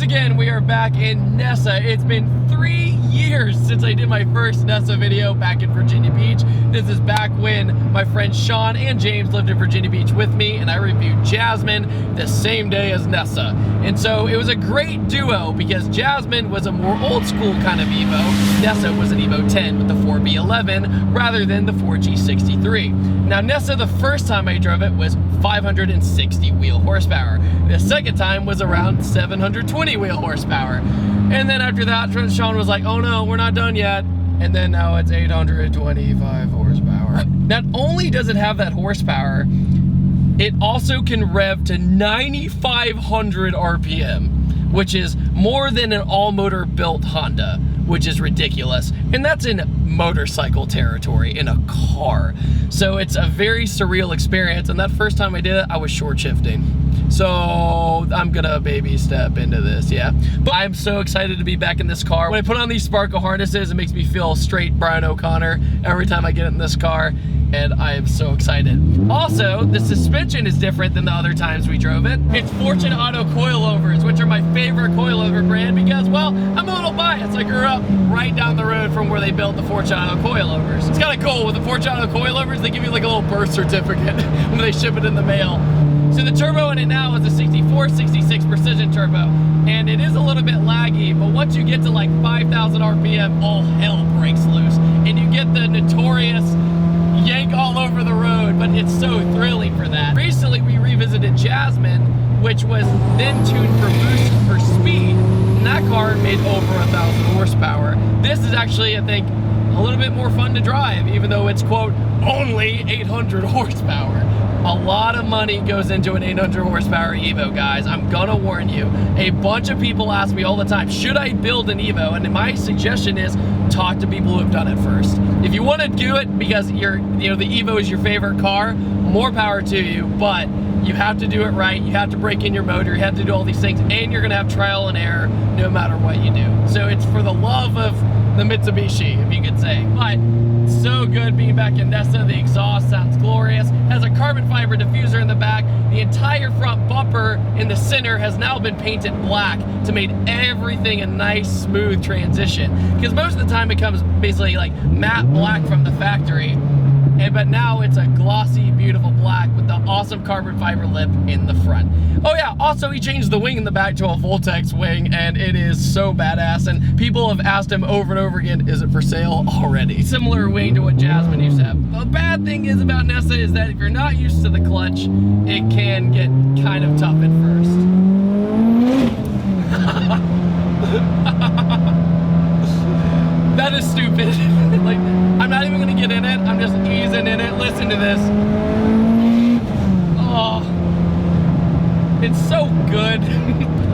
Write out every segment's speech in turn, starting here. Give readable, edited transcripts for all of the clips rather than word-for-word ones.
again, we are back in Nessa. It's been 3 years since I did my first Nessa video back in Virginia Beach. This is back when my friends Sean and James lived in Virginia Beach with me, and I reviewed Jasmine the same day as Nessa. And so it was a great duo because Jasmine was a more old school kind of Evo. Nessa was an Evo 10 with the 4B11 rather than the 4G63. Now Nessa, the first time I drove it was 560 wheel horsepower. The second time was around 720 wheel horsepower. And then after that, Sean was like, oh no, we're not done yet. And then now it's 825 horsepower. Not only does it have that horsepower, it also can rev to 9,500 RPM, which is more than an all-motor built Honda, which is ridiculous. And that's in motorcycle territory, in a car. So it's a very surreal experience. And that first time I did it, I was short shifting. So I'm gonna baby step into this, yeah. But I'm so excited to be back in this car. When I put on these sparkle harnesses, it makes me feel straight Brian O'Connor every time I get in this car. And I am so excited. Also, the suspension is different than the other times we drove it. It's Fortune Auto coilovers, which are my favorite coilover brand because, well, I'm a little biased. I grew up right down the road from where they built the Fortune Auto coilovers. It's kind of cool. With the Fortune Auto coilovers, they give you like a little birth certificate when they ship it in the mail. So the turbo in it now is a 64-66 precision turbo, and it is a little bit laggy, but once you get to like 5,000 RPM, all hell breaks loose, and you get the notorious yank all over the road, but it's so thrilling for that. Recently we revisited Jasmine, which was then tuned for boost for speed, and that car made over 1,000 horsepower. This is actually, I think, a little bit more fun to drive, even though it's, quote, only 800 horsepower. A lot of money goes into an 800 horsepower Evo, guys. I'm gonna warn you. A bunch of people ask me all the time, should I build an Evo? And my suggestion is talk to people who have done it first. If you want to do it because the Evo is your favorite car, more power to you, but you have to do it right. You have to break in your motor. You have to do all these things, and you're gonna have trial and error no matter what you do. So it's for the love of the Mitsubishi, if you could say. But so good being back in Nessa. The exhaust sounds glorious. Has a carbon fiber diffuser in the back. The entire front bumper in the center has now been painted black to make everything a nice, smooth transition. Because most of the time it comes basically like matte black from the factory. But now it's a glossy, beautiful black with the awesome carbon fiber lip in the front. Oh yeah, also he changed the wing in the back to a Voltex wing, and it is so badass. And people have asked him over and over again, is it for sale already? Similar wing to what Jasmine used to have. The bad thing is about Nessa is that if you're not used to the clutch, it can get kind of tough at first. That is stupid. Like, I'm not even gonna get in it. I'm just easing in it. Listen to this. Oh, it's so good.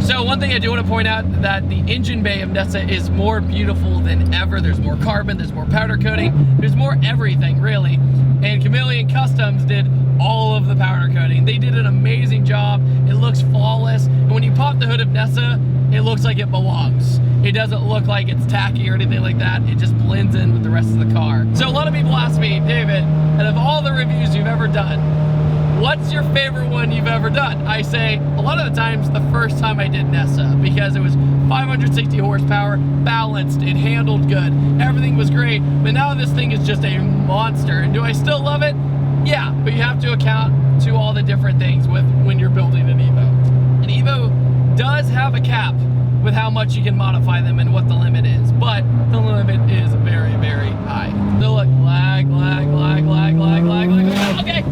So one thing I do want to point out that the engine bay of Nessa is more beautiful than ever. There's more carbon, there's more powder coating, there's more everything really. And Chameleon Customs did all of the powder coating. They did an amazing job. It looks flawless. And when you pop the hood of Nessa, it looks like it belongs. It doesn't look like it's tacky or anything like that. It just blends in with the rest of the car. So a lot of people ask me, David, out of all the reviews you've ever done, what's your favorite one you've ever done? I say, a lot of the times, the first time I did Nessa, because it was 560 horsepower, balanced, it handled good, everything was great, but now this thing is just a monster. And do I still love it? Yeah, but you have to account to all the different things with when you're building an Evo. An Evo does have a cap with how much you can modify them and what the limit is, but the limit is very, very high. So look, lag, lag, lag, lag, lag, lag, lag, okay.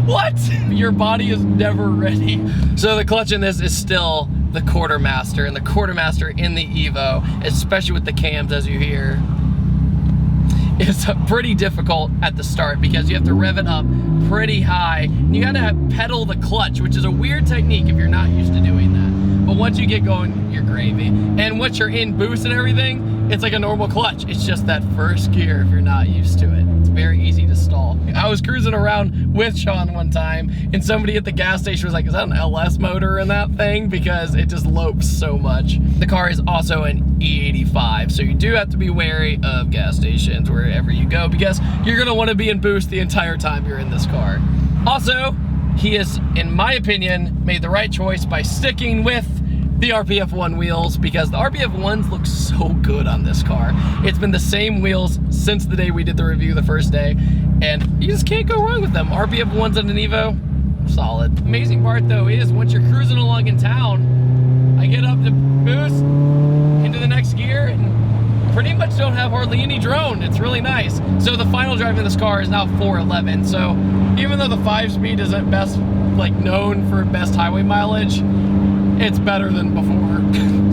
What? Your body is never ready. So the clutch in this is still the quartermaster, and the quartermaster in the Evo, especially with the cams as you hear, is pretty difficult at the start because you have to rev it up pretty high. And you gotta pedal the clutch, which is a weird technique if you're not used to doing that. But once you get going, you're gravy. And once you're in boost and everything, it's like a normal clutch. It's just that first gear if you're not used to it. It's very easy to stall. I was cruising around with Sean one time, and somebody at the gas station was like, is that an LS motor in that thing? Because it just lopes so much. The car is also an E85, so you do have to be wary of gas stations wherever you go, because you're gonna wanna be in boost the entire time you're in this car. Also, he has, in my opinion, made the right choice by sticking with the RPF1 wheels, because the RPF1s look so good on this car. It's been the same wheels since the day we did the review the first day, and you just can't go wrong with them. RPF1s on an Evo, solid. Amazing part though is once you're cruising along in town, I get up to boost into the next gear and pretty much don't have hardly any drone. It's really nice. So the final drive in this car is now 411. So even though the 5-speed isn't best, like known for best highway mileage, it's better than before.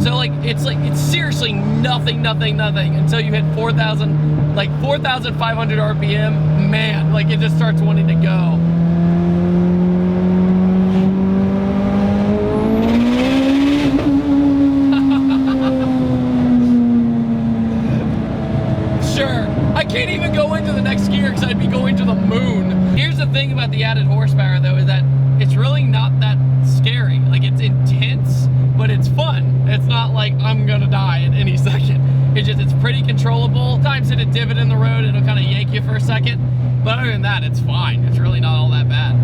So it's seriously nothing until you hit 4,000, like 4,500 RPM. Man, like it just starts wanting to go. Sure, I can't even go into the next gear because I'd be going to the moon. Here's the thing about the added horsepower though, is that it's really not that scary. Like, it's intense, but it's fun. It's not like I'm gonna die at any second. It's pretty controllable. Sometimes hit a divot in the road, it'll kind of yank you for a second. But other than that, it's fine. It's really not all that bad.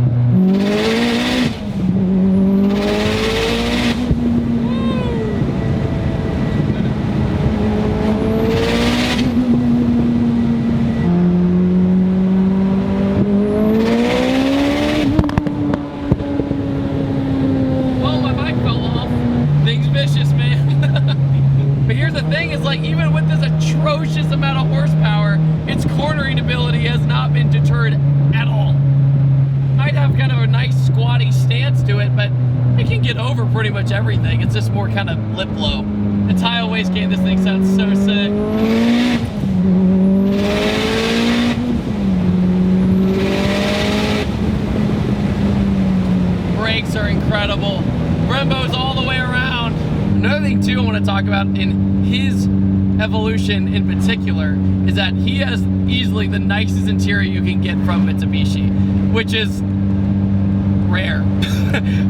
Even with this atrocious amount of horsepower, its cornering ability has not been deterred at all. Might have kind of a nice squatty stance to it, but it can get over pretty much everything. It's just more kind of lip blow. The tile wastegate, this thing sounds so sick. Brakes are incredible. Brembo's all the way around. Another thing too I want to talk about in his evolution in particular is that he has easily the nicest interior you can get from Mitsubishi, which is rare.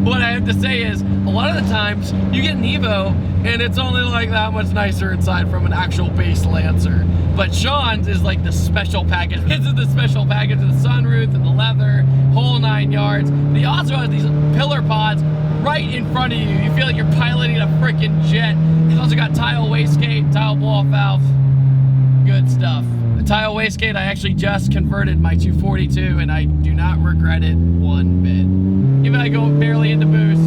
What I have to say is, a lot of the times you get an Evo and it's only like that much nicer inside from an actual base Lancer. But Sean's is like the special package. This is the special package of the sunroof and the leather, whole 9 yards. But he also has these pillar pods right in front of you. You feel like you're piloting a freaking jet. He's also got tile wastegate, tile blow-off valve. Good stuff. The tile wastegate, I actually just converted my 242 and I do not regret it one bit. Even I go barely into boost.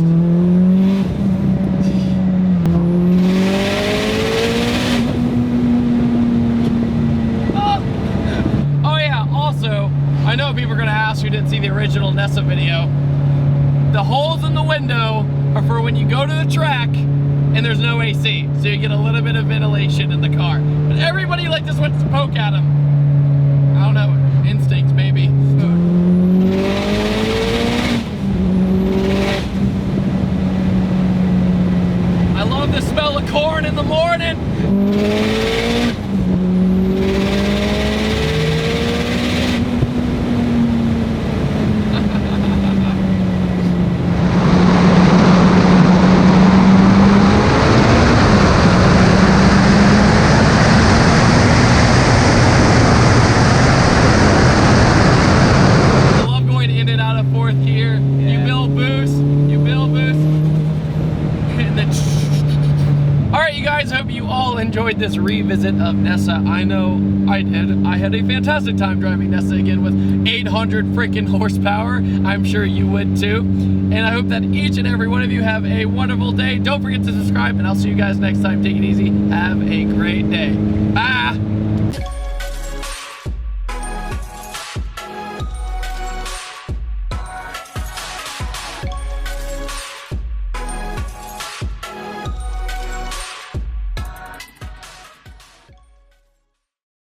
Oh yeah, also, I know people are gonna ask who didn't see the original Nessa video. The holes in the window are for when you go to the track and there's no AC, so you get a little bit of ventilation in the car. But everybody like just wants to poke at them. I don't know, instinct maybe. I love the smell of corn in the morning. Enjoyed this revisit of Nessa. I know I did. I had a fantastic time driving Nessa again with 800 freaking horsepower. I'm sure you would too. And I hope that each and every one of you have a wonderful day. Don't forget to subscribe, and I'll see you guys next time. Take it easy. Have a great day. Bye.